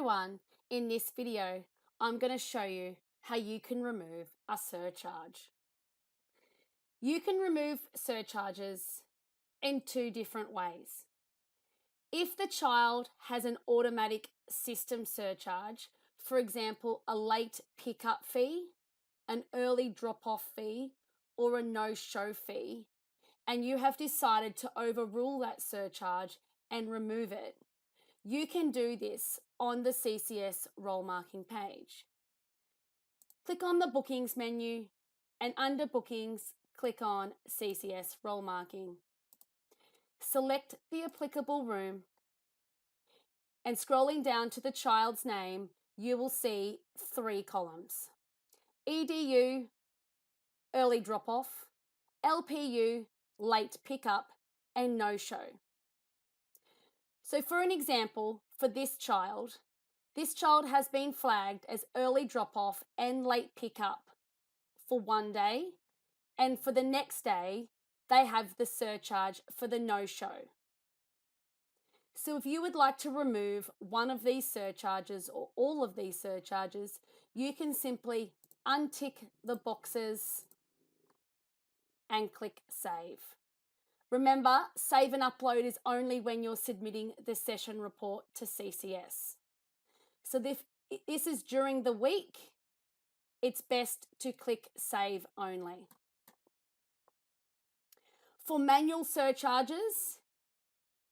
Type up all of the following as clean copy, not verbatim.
everyone, in this video I'm going to show you how you can remove a surcharge. You can remove surcharges in two different ways. If the child has an automatic system surcharge, for example a late pickup fee, an early drop-off fee, or a no-show fee, and you have decided to overrule that surcharge and remove it, you can do this on the CCS role marking page. Click on the Bookings menu, and under Bookings, click on CCS role marking. Select the applicable room, and scrolling down to the child's name, you will see three columns: EDU, early drop-off, LPU, late pickup, and no-show. So for an example, for this child has been flagged as early drop-off and late pickup for one day, and for the next day, they have the surcharge for the no-show. So if you would like to remove one of these surcharges or all of these surcharges, you can simply untick the boxes and click Save. Remember, save and upload is only when you're submitting the session report to CCS. So if this is during the week, it's best to click Save only. For manual surcharges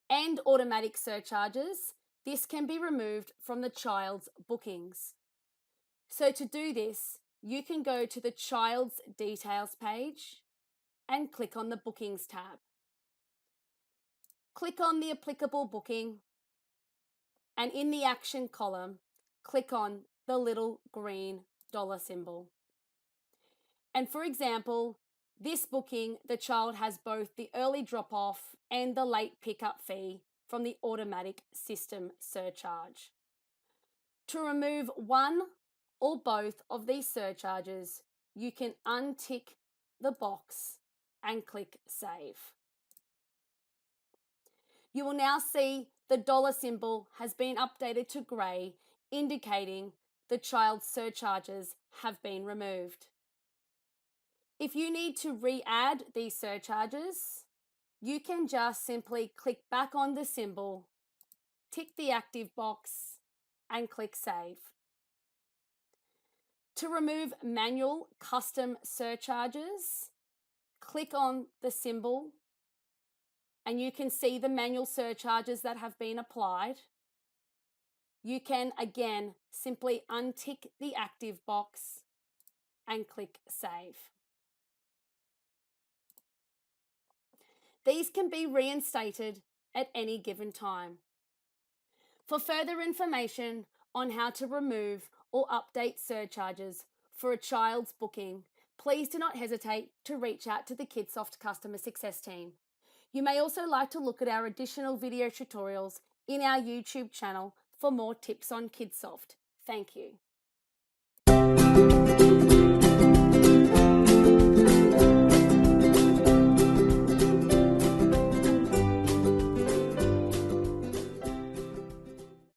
and automatic surcharges, this can be removed from the child's bookings. So to do this, you can go to the child's details page and click on the Bookings tab. Click on the applicable booking, and in the action column, click on the little green dollar symbol. And for example, this booking, the child has both the early drop-off and the late pickup fee from the automatic system surcharge. To remove one or both of these surcharges, you can untick the box and click Save. You will now see the dollar symbol has been updated to grey, indicating the child's surcharges have been removed. If you need to re-add these surcharges, you can just simply click back on the symbol, tick the active box, and click Save. To remove manual custom surcharges, click on the symbol, and you can see the manual surcharges that have been applied. You can again simply untick the active box and click Save. These can be reinstated at any given time. For further information on how to remove or update surcharges for a child's booking, please do not hesitate to reach out to the Kidsoft customer success team. You may also like to look at our additional video tutorials in our YouTube channel for more tips on Kidsoft. Thank you.